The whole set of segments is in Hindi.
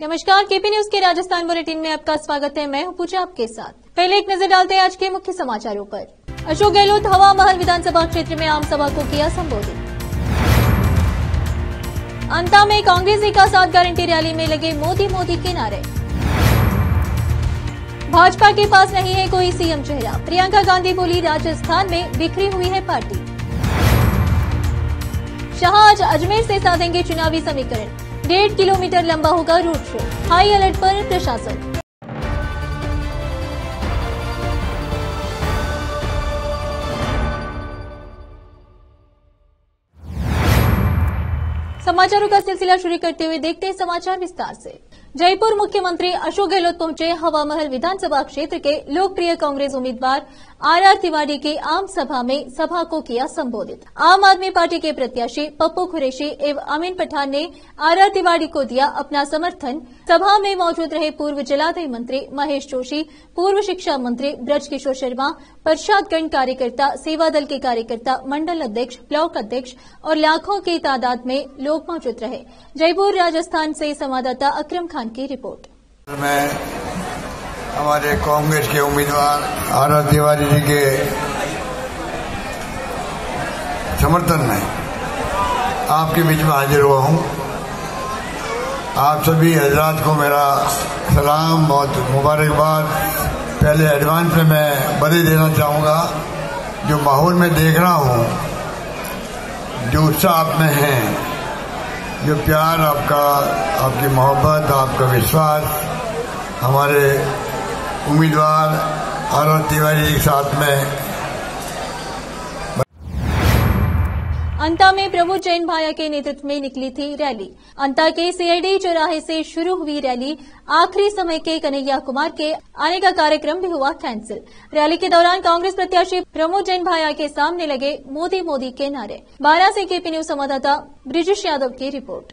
नमस्कार, केपी न्यूज के राजस्थान बुलेटिन में आपका स्वागत है। मैं हूं पूजा आपके साथ। पहले एक नजर डालते हैं आज के मुख्य समाचारों पर। अशोक गहलोत हवा महल विधानसभा क्षेत्र में आम सभा को किया संबोधित। अंता में कांग्रेसी का 7 गारंटी रैली में लगे मोदी मोदी के नारे। भाजपा के पास नहीं है कोई सीएम चेहरा, प्रियंका गांधी बोली राजस्थान में बिखरी हुई है पार्टी। शाह आज अजमेर से साधेंगे चुनावी समीकरण, 1.5 किलोमीटर लंबा होगा रूट शो, हाई अलर्ट पर प्रशासन। समाचारों का सिलसिला शुरू करते हुए देखते हैं समाचार विस्तार से। जयपुर मुख्यमंत्री अशोक गहलोत पहुंचे हवा महल विधानसभा क्षेत्र के लोकप्रिय कांग्रेस उम्मीदवार आर तिवारी की आम सभा में सभा को किया संबोधित। आम आदमी पार्टी के प्रत्याशी पप्पू कुरैशी एवं अमीन पठान ने आर तिवारी को दिया अपना समर्थन। सभा में मौजूद रहे पूर्व जलाधार मंत्री महेश जोशी, पूर्व शिक्षा मंत्री ब्रजकिशोर शर्मा, प्रसादगण कार्यकर्ता, सेवा दल के कार्यकर्ता, मंडल अध्यक्ष, ब्लॉक अध्यक्ष और लाखों की तादाद में लोग मौजूद रहे। जयपुर राजस्थान से संवाददाता अकरम खान की रिपोर्ट। मैं हमारे कांग्रेस के उम्मीदवार आर तिवारी जी के समर्थन में आपके बीच में हाजिर हुआ हूं। आप सभी हजरात को मेरा सलाम, बहुत मुबारकबाद। पहले एडवांस में मैं बधाई देना चाहूँगा। जो माहौल में देख रहा हूँ, जो उत्साह आप में है, जो प्यार आपका, आपकी मोहब्बत, आपका विश्वास हमारे उम्मीदवार आर तिवारी के साथ में। अंता में प्रमोद जैन भाया के नेतृत्व में निकली थी रैली। अंता के सीआईडी चौराहे से शुरू हुई रैली आखिरी समय के कन्हैया कुमार के आने का कार्यक्रम भी हुआ कैंसिल। रैली के दौरान कांग्रेस प्रत्याशी प्रमोद जैन भाया के सामने लगे मोदी मोदी के नारे। 12 से केपी न्यूज संवाददाता ब्रिजेश यादव की रिपोर्ट।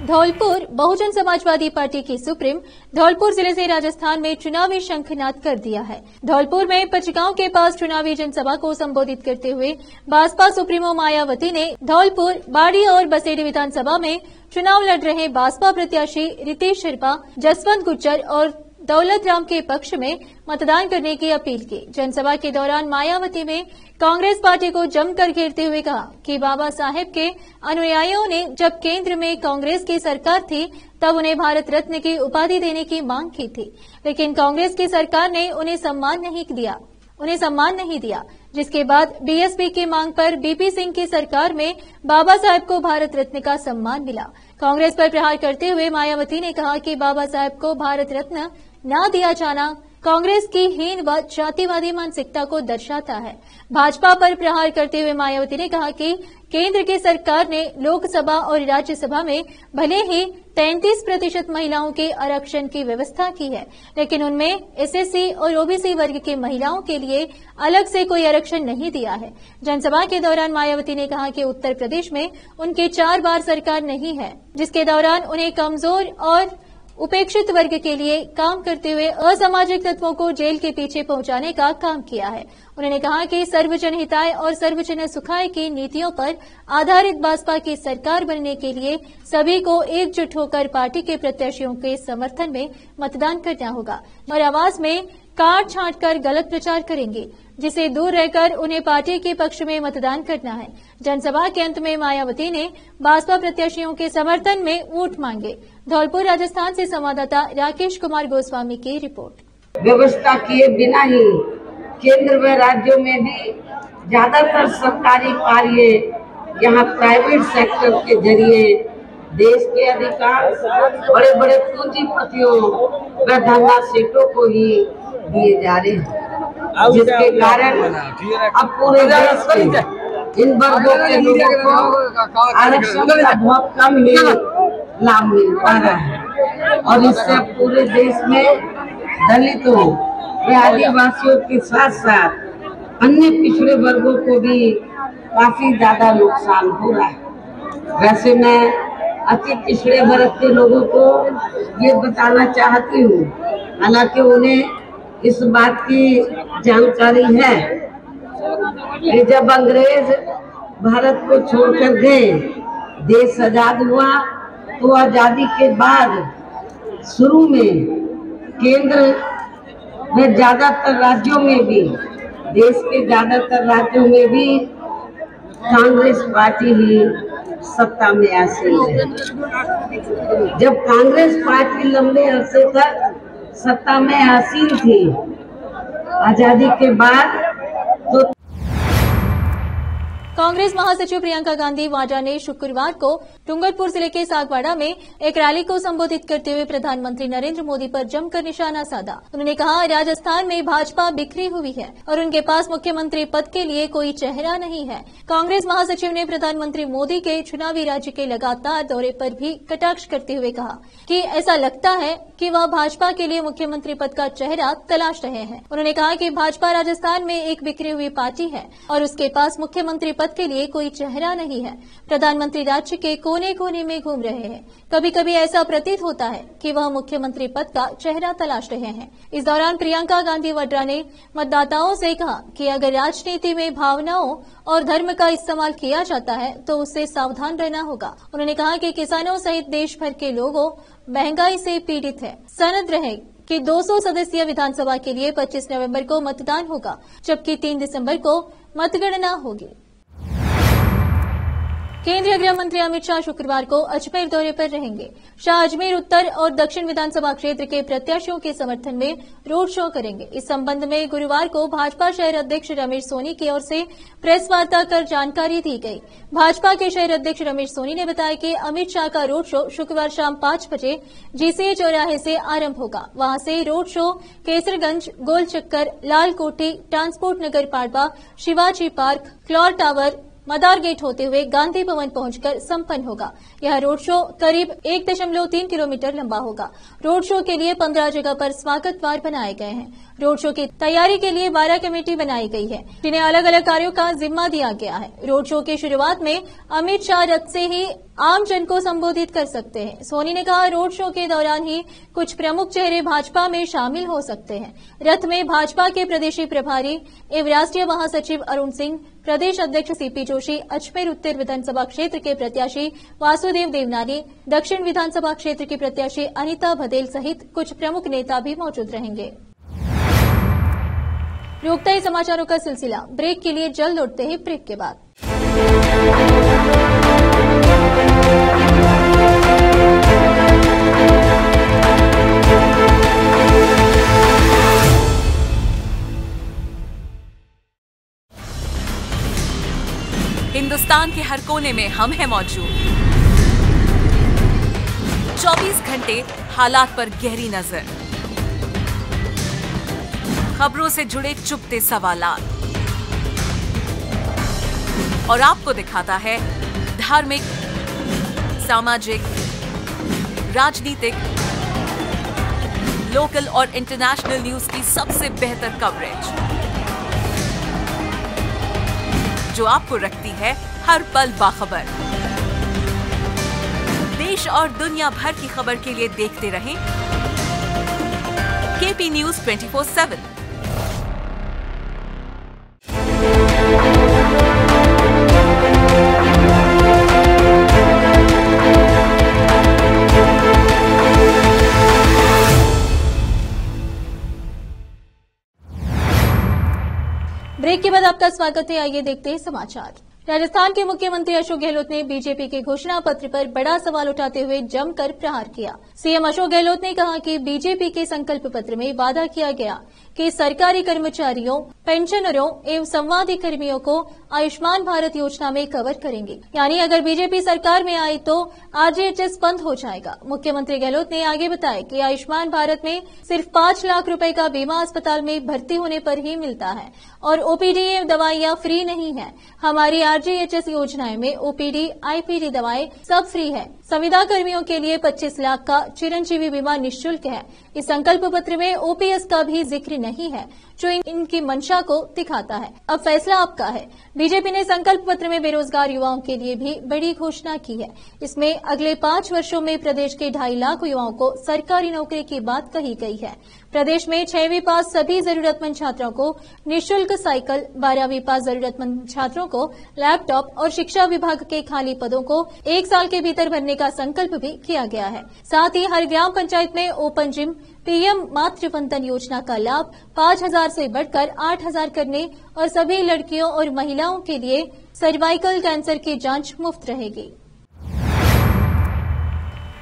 धौलपुर बहुजन समाजवादी पार्टी की सुप्रीम धौलपुर जिले से राजस्थान में चुनावी शंखनाद कर दिया है। धौलपुर में पचगांव के पास चुनावी जनसभा को संबोधित करते हुए भाजपा सुप्रीमो मायावती ने धौलपुर, बाड़ी और बसेड़ी विधानसभा में चुनाव लड़ रहे भाजपा प्रत्याशी रितेश शर्मा, जसवंत गुज्जर और दौलत राम के पक्ष में मतदान करने की अपील की। जनसभा के दौरान मायावती ने कांग्रेस पार्टी को जमकर घेरते हुए कहा कि बाबा साहेब के अनुयायियों ने जब केंद्र में कांग्रेस की सरकार थी तब उन्हें भारत रत्न की उपाधि देने की मांग की थी, लेकिन कांग्रेस की सरकार ने उन्हें सम्मान नहीं दिया। जिसके बाद बीएसपी की मांग पर बीपी सिंह की सरकार में बाबा साहेब को भारत रत्न का सम्मान मिला। कांग्रेस पर प्रहार करते हुए मायावती ने कहा कि बाबा साहेब को भारत रत्न न दिया जाना कांग्रेस की हीन व जातिवादी मानसिकता को दर्शाता है। भाजपा पर प्रहार करते हुए मायावती ने कहा कि केंद्र की सरकार ने लोकसभा और राज्यसभा में भले ही 33% महिलाओं के आरक्षण की व्यवस्था की है, लेकिन उनमें एसएससी और ओबीसी वर्ग की महिलाओं के लिए अलग से कोई आरक्षण नहीं दिया है। जनसभा के दौरान मायावती ने कहा कि उत्तर प्रदेश में उनकी 4 बार सरकार नहीं है, जिसके दौरान उन्हें कमजोर और उपेक्षित वर्ग के लिए काम करते हुए असामाजिक तत्वों को जेल के पीछे पहुंचाने का काम किया है। उन्होंने कहा कि सर्वजन हिताय और सर्वजन सुखाय की नीतियों पर आधारित भाजपा की सरकार बनने के लिए सभी को एकजुट होकर पार्टी के प्रत्याशियों के समर्थन में मतदान करना होगा और आवाज में काट छांट कर गलत प्रचार करेंगे, जिसे दूर रहकर उन्हें पार्टी के पक्ष में मतदान करना है। जनसभा के अंत में मायावती ने भाजपा प्रत्याशियों के समर्थन में वोट मांगे। धौलपुर राजस्थान से संवाददाता राकेश कुमार गोस्वामी की रिपोर्ट। व्यवस्था किए बिना ही केंद्र व राज्यों में भी ज्यादातर सरकारी कार्य यहाँ प्राइवेट सेक्टर के जरिए देश के अधिकांश बड़े बड़े पूंजीपतियों व धंधा सेठों को ही दिए जा रहे हैं, जिसके कारण अब पूरे देश के इन वर्गों के लोगों को आरक्षण का बहुत कम ही लाभ मिल पा रहा है और इससे पूरे देश में दलितों व आदिवासियों के साथ साथ अन्य पिछड़े वर्गों को भी काफी ज्यादा नुकसान हो रहा है। वैसे मैं अति पिछड़े वर्ग के लोगों को ये बताना चाहती हूँ, हालांकि उन्हें इस बात की जानकारी है कि जब अंग्रेज भारत को छोड़कर गए, देश आजाद हुआ तो आजादी के बाद शुरू में केंद्र में ज्यादातर राज्यों में भी, देश के ज्यादातर राज्यों में भी कांग्रेस पार्टी ही सत्ता में आसीन है। जब कांग्रेस पार्टी लंबे अरसे तक सत्ता में आसीन थी आजादी के बाद, तो कांग्रेस महासचिव प्रियंका गांधी वाड्रा ने शुक्रवार को डूंगरपुर जिले के सागवाड़ा में एक रैली को संबोधित करते हुए प्रधानमंत्री नरेंद्र मोदी पर जमकर निशाना साधा। उन्होंने कहा, राजस्थान में भाजपा बिखरी हुई है और उनके पास मुख्यमंत्री पद के लिए कोई चेहरा नहीं है। कांग्रेस महासचिव ने प्रधानमंत्री मोदी के चुनावी राज्य के लगातार दौरे पर भी कटाक्ष करते हुए कहा कि ऐसा लगता है कि वह भाजपा के लिए मुख्यमंत्री पद का चेहरा तलाश रहे हैं। उन्होंने कहा कि भाजपा राजस्थान में एक बिखरी हुई पार्टी है और उसके पास मुख्यमंत्री पद के लिए कोई चेहरा नहीं है। प्रधानमंत्री राज्य के कोने कोने में घूम रहे हैं। कभी कभी ऐसा प्रतीत होता है कि वह मुख्यमंत्री पद का चेहरा तलाश रहे हैं। इस दौरान प्रियंका गांधी वाड्रा ने मतदाताओं से कहा कि अगर राजनीति में भावनाओं और धर्म का इस्तेमाल किया जाता है तो उससे सावधान रहना होगा। उन्होंने कहा कि किसानों सहित देश भर के लोगों महंगाई से पीड़ित है। सनद रहे कि 200 सदस्यीय विधानसभा के लिए 25 नवंबर को मतदान होगा, जबकि 3 दिसंबर को मतगणना होगी। केंद्रीय गृह मंत्री अमित शाह शुक्रवार को अजमेर दौरे पर रहेंगे। शाह अजमेर उत्तर और दक्षिण विधानसभा क्षेत्र के प्रत्याशियों के समर्थन में रोड शो करेंगे। इस संबंध में गुरुवार को भाजपा शहर अध्यक्ष रमेश सोनी की ओर से प्रेस वार्ता कर जानकारी दी गई। भाजपा के शहर अध्यक्ष रमेश सोनी ने बताया कि अमित शाह का रोड शो शुक्रवार शाम 5 बजे जीसीए चौराहे से आरंभ होगा। वहां से रोड शो केसरगंज, गोल चक्कर, लाल कोठी, ट्रांसपोर्ट नगर पाडवा, शिवाजी पार्क, क्लॉर टावर, मदार गेट होते हुए गांधी भवन पहुंचकर संपन्न होगा। यह रोड शो करीब 1.3 किलोमीटर लंबा होगा। रोड शो के लिए 15 जगह पर स्वागत द्वार बनाए गए हैं। रोड शो की तैयारी के लिए 12 कमेटी बनाई गई है, जिन्हें अलग अलग कार्यों का जिम्मा दिया गया है। रोड शो की शुरुआत में अमित शाह रथ से ही आम जन को संबोधित कर सकते हैं। सोनी ने कहा, रोड शो के दौरान ही कुछ प्रमुख चेहरे भाजपा में शामिल हो सकते हैं। रथ में भाजपा के प्रदेशी प्रभारी एवं राष्ट्रीय महासचिव अरुण सिंह, प्रदेश अध्यक्ष सीपी जोशी, अजमेर उत्तर विधानसभा क्षेत्र के प्रत्याशी वासुदेव देवनानी, दक्षिण विधानसभा क्षेत्र की प्रत्याशी अनिता भदेल सहित कुछ प्रमुख नेता भी मौजूद रहेंगे। रोकता ही समाचारों का सिलसिला, ब्रेक के लिए जल्द लौटते हैं ब्रेक के बाद। हिंदुस्तान के हर कोने में हम हैं मौजूद। 24 घंटे हालात पर गहरी नजर, खबरों से जुड़े चुपते सवालात, और आपको दिखाता है धार्मिक, सामाजिक, राजनीतिक, लोकल और इंटरनेशनल न्यूज की सबसे बेहतर कवरेज, जो आपको रखती है हर पल बाखबर। देश और दुनिया भर की खबर के लिए देखते रहें केपी न्यूज 24/7। ब्रेक के बाद आपका स्वागत है। आइए देखते हैं समाचार। राजस्थान के मुख्यमंत्री अशोक गहलोत ने बीजेपी के घोषणा पत्र पर बड़ा सवाल उठाते हुए जमकर प्रहार किया। सीएम अशोक गहलोत ने कहा कि बीजेपी के संकल्प पत्र में वादा किया गया कि सरकारी कर्मचारियों, पेंशनरों एवं संवादी कर्मियों को आयुष्मान भारत योजना में कवर करेंगे, यानी अगर बीजेपी सरकार में आई तो आरजीएचएस बंद हो जाएगा। मुख्यमंत्री गहलोत ने आगे बताया कि आयुष्मान भारत में सिर्फ 5 लाख रुपए का बीमा अस्पताल में भर्ती होने पर ही मिलता है और ओपीडी दवाइयां फ्री नहीं है। हमारी आरजीएचएस योजनाएं में ओपीडी, आईपीडी दवाएं सब फ्री है। संविदा कर्मियों के लिए 25 लाख का चिरंजीवी बीमा निःशुल्क है। इस संकल्प पत्र में ओपीएस का भी जिक्र नहीं है। जो इनकी मंशा को दिखाता है। अब फैसला आपका है। बीजेपी ने संकल्प पत्र में बेरोजगार युवाओं के लिए भी बड़ी घोषणा की है। इसमें अगले 5 वर्षों में प्रदेश के 2.5 लाख युवाओं को सरकारी नौकरी की बात कही गई है। प्रदेश में 6वीं पास सभी जरूरतमंद छात्रों को निःशुल्क साइकिल, 12वीं पास जरूरतमंद छात्रों को लैपटॉप और शिक्षा विभाग के खाली पदों को 1 साल के भीतर भरने का संकल्प भी किया गया है। साथ ही हर ग्राम पंचायत में ओपन जिम, पीएम मातृ वंदन योजना का लाभ 5,000 से बढ़कर 8,000 करने और सभी लड़कियों और महिलाओं के लिए सर्वाइकल कैंसर की जांच मुफ्त रहेगी।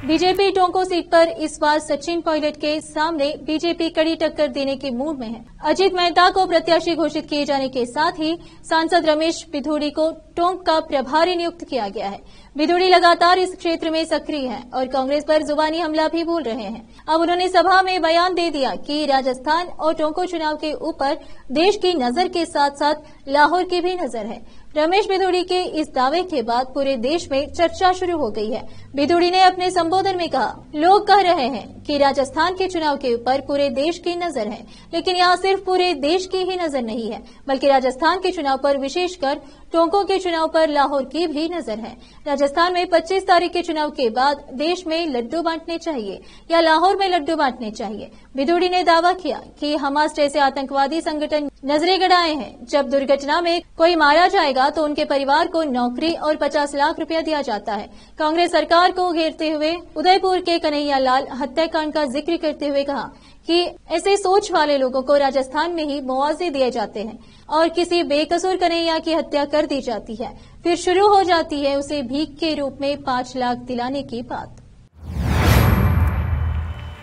बीजेपी टोंको सीट पर इस बार सचिन पायलट के सामने बीजेपी कड़ी टक्कर देने के मूड में है। अजित मेहता को प्रत्याशी घोषित किए जाने के साथ ही सांसद रमेश बिधूड़ी को टोंक का प्रभारी नियुक्त किया गया है। बिधूड़ी लगातार इस क्षेत्र में सक्रिय हैं और कांग्रेस पर जुबानी हमला भी बोल रहे हैं। अब उन्होंने सभा में बयान दे दिया कि राजस्थान और टोंको चुनाव के ऊपर देश की नजर के साथ साथ लाहौर की भी नजर है। रमेश बिधूड़ी के इस दावे के बाद पूरे देश में चर्चा शुरू हो गई है। बिधूड़ी ने अपने संबोधन में कहा, लोग कह रहे हैं कि राजस्थान के चुनाव के ऊपर पूरे देश की नजर है, लेकिन यहाँ सिर्फ पूरे देश की ही नजर नहीं है, बल्कि राजस्थान के चुनाव पर, विशेषकर टोंको के चुनाव पर लाहौर की भी नजर है। राजस्थान में 25 तारीख के चुनाव के बाद देश में लड्डू बांटने चाहिए या लाहौर में लड्डू बांटने चाहिए। बिधूड़ी ने दावा किया कि हमास जैसे आतंकवादी संगठन नजरें गड़ाए हैं। जब दुर्घटना में कोई मारा जाएगा तो उनके परिवार को नौकरी और 50 लाख रुपया दिया जाता है। कांग्रेस सरकार को घेरते हुए उदयपुर के कन्हैया लाल हत्याकांड का जिक्र करते हुए कहा कि ऐसे सोच वाले लोगों को राजस्थान में ही मुआवजे दिए जाते हैं और किसी बेकसूर कन्हैया की हत्या कर दी जाती है, फिर शुरू हो जाती है उसे भीख के रूप में 5 लाख दिलाने की बात।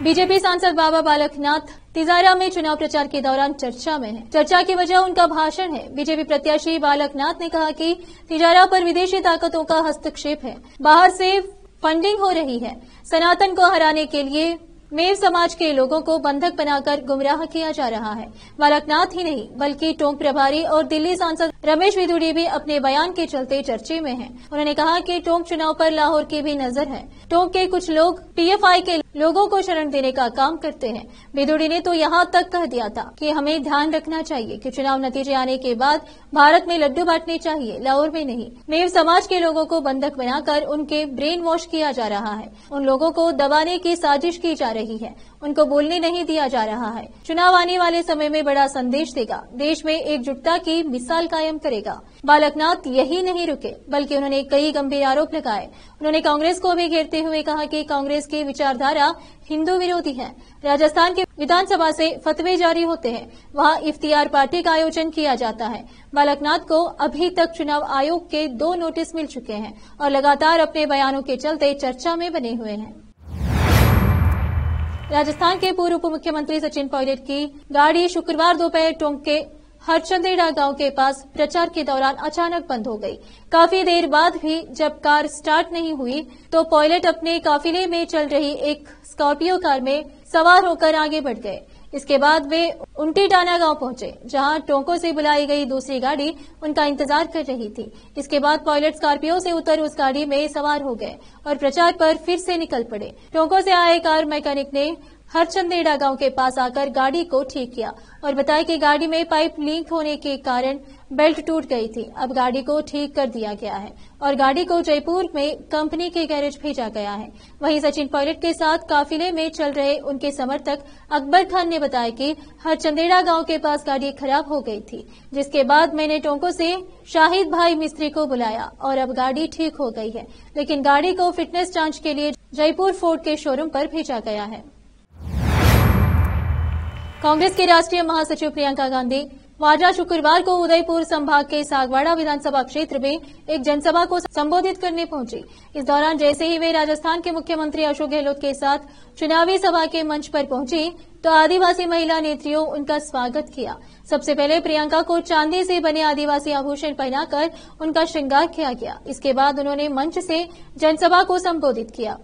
बीजेपी सांसद बाबा बालकनाथ तिजारा में चुनाव प्रचार के दौरान चर्चा में है। चर्चा की वजह उनका भाषण है। बीजेपी प्रत्याशी बालकनाथ ने कहा कि तिजारा पर विदेशी ताकतों का हस्तक्षेप है, बाहर से फंडिंग हो रही है। सनातन को हराने के लिए मेव समाज के लोगों को बंधक बनाकर गुमराह किया जा रहा है। बालकनाथ ही नहीं बल्कि टोंक प्रभारी और दिल्ली सांसद रमेश बिधूड़ी भी अपने बयान के चलते चर्चे में हैं। उन्होंने कहा कि टोंक चुनाव पर लाहौर की भी नजर है। टोंक के कुछ लोग पीएफआई के लोगों को शरण देने का काम करते हैं। बिधूड़ी ने तो यहाँ तक कह दिया था कि हमें ध्यान रखना चाहिए कि चुनाव नतीजे आने के बाद भारत में लड्डू बांटने चाहिए, लाहौर में नहीं। मेव समाज के लोगों को बंधक बनाकर उनके ब्रेन वॉश किया जा रहा है। उन लोगों को दबाने की साजिश की जा रही है, उनको बोलने नहीं दिया जा रहा है। चुनाव आने वाले समय में बड़ा संदेश देगा, देश में एकजुटता की मिसाल कायम करेगा। बालकनाथ यही नहीं रुके बल्कि उन्होंने कई गंभीर आरोप लगाए। उन्होंने कांग्रेस को भी घेरते हुए कहा कि कांग्रेस की विचारधारा हिंदू विरोधी है। राजस्थान के विधानसभा से फतवे जारी होते हैं, वहां इफ्तियार पार्टी का आयोजन किया जाता है। बालकनाथ को अभी तक चुनाव आयोग के 2 नोटिस मिल चुके हैं और लगातार अपने बयानों के चलते चर्चा में बने हुए हैं। राजस्थान के पूर्व उप मुख्यमंत्री सचिन पायलट की गाड़ी शुक्रवार दोपहर टोंक के हरचंदेड़ा गांव के पास प्रचार के दौरान अचानक बंद हो गई। काफी देर बाद भी जब कार स्टार्ट नहीं हुई तो पायलट अपने काफिले में चल रही एक स्कॉर्पियो कार में सवार होकर आगे बढ़ गए। इसके बाद वे उंटीटाना गांव पहुंचे, जहां टोंको से बुलाई गई दूसरी गाड़ी उनका इंतजार कर रही थी। इसके बाद पायलट स्कॉर्पियो से उतर उस गाड़ी में सवार हो गए और प्रचार पर फिर से निकल पड़े। टोंको से आए कार मैकेनिक ने हरचंदेड़ा गांव के पास आकर गाड़ी को ठीक किया और बताया कि गाड़ी में पाइप लीक होने के कारण बेल्ट टूट गई थी। अब गाड़ी को ठीक कर दिया गया है और गाड़ी को जयपुर में कंपनी के गैरेज भेजा गया है। वहीं सचिन पायलट के साथ काफिले में चल रहे उनके समर्थक अकबर खान ने बताया कि हरचंदेड़ा गांव के पास गाड़ी खराब हो गई थी, जिसके बाद मैंने टोंको से शाहिद भाई मिस्त्री को बुलाया और अब गाड़ी ठीक हो गई है, लेकिन गाड़ी को फिटनेस जांच के लिए जयपुर फोर्ड के शोरूम पर भेजा गया है। कांग्रेस के राष्ट्रीय महासचिव प्रियंका गांधी वाड्रा शुक्रवार को उदयपुर संभाग के सागवाड़ा विधानसभा क्षेत्र में एक जनसभा को संबोधित करने पहुंची। इस दौरान जैसे ही वे राजस्थान के मुख्यमंत्री अशोक गहलोत के साथ चुनावी सभा के मंच पर पहुंची तो आदिवासी महिला नेत्रियों उनका स्वागत किया। सबसे पहले प्रियंका को चांदी से बने आदिवासी आभूषण पहनाकर उनका श्रृंगार किया गया। इसके बाद उन्होंने मंच से जनसभा को संबोधित किया।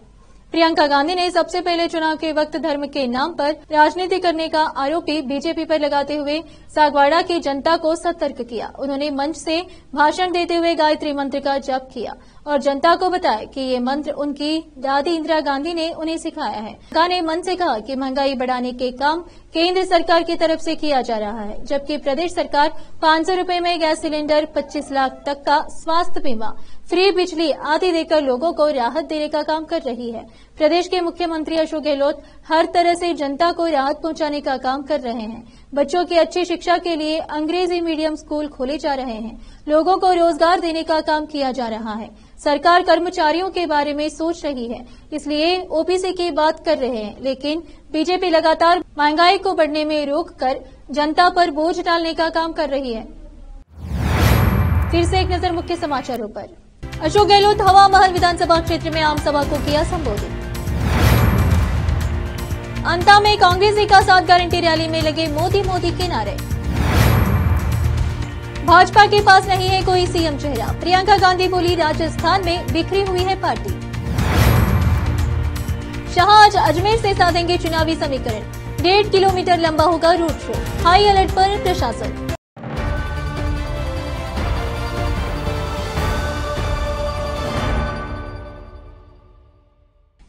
प्रियंका गांधी ने सबसे पहले चुनाव के वक्त धर्म के नाम पर राजनीति करने का आरोपी बीजेपी पर लगाते हुए सागवाड़ा की जनता को सतर्क किया। उन्होंने मंच से भाषण देते हुए गायत्री मंत्र का जप किया और जनता को बताया कि ये मंत्र उनकी दादी इंदिरा गांधी ने उन्हें सिखाया है। ने मंच से कहा कि महंगाई बढ़ाने के काम केंद्र सरकार की तरफ से किया जा रहा है, जबकि प्रदेश सरकार 500 रुपए में गैस सिलेंडर, 25 लाख तक का स्वास्थ्य बीमा, फ्री बिजली आदि देकर लोगों को राहत देने का काम कर रही है। प्रदेश के मुख्यमंत्री अशोक गहलोत हर तरह से जनता को राहत पहुंचाने का काम कर रहे हैं। बच्चों की अच्छी शिक्षा के लिए अंग्रेजी मीडियम स्कूल खोले जा रहे हैं। लोगों को रोजगार देने का काम किया जा रहा है। सरकार कर्मचारियों के बारे में सोच रही है, इसलिए ओबीसी की बात कर रहे हैं, लेकिन बीजेपी लगातार महंगाई को बढ़ने में रोककर जनता पर बोझ डालने का काम कर रही है। फिर से एक नजर मुख्य समाचारों पर। अशोक गहलोत हवा महल विधानसभा क्षेत्र में आम सभा को किया संबोधित। अंता में कांग्रेसी का 7 गारंटी रैली में लगे मोदी मोदी के नारे। भाजपा के पास नहीं है कोई सीएम चेहरा, प्रियंका गांधी बोली राजस्थान में बिखरी हुई है पार्टी। शाह आज अजमेर से साधेंगे चुनावी समीकरण, 1.5 किलोमीटर लंबा होगा रोड शो, हाई अलर्ट पर प्रशासन।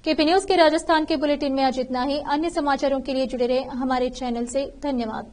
केपी न्यूज के राजस्थान के बुलेटिन में आज इतना ही। अन्य समाचारों के लिए जुड़े रहे हमारे चैनल से। धन्यवाद।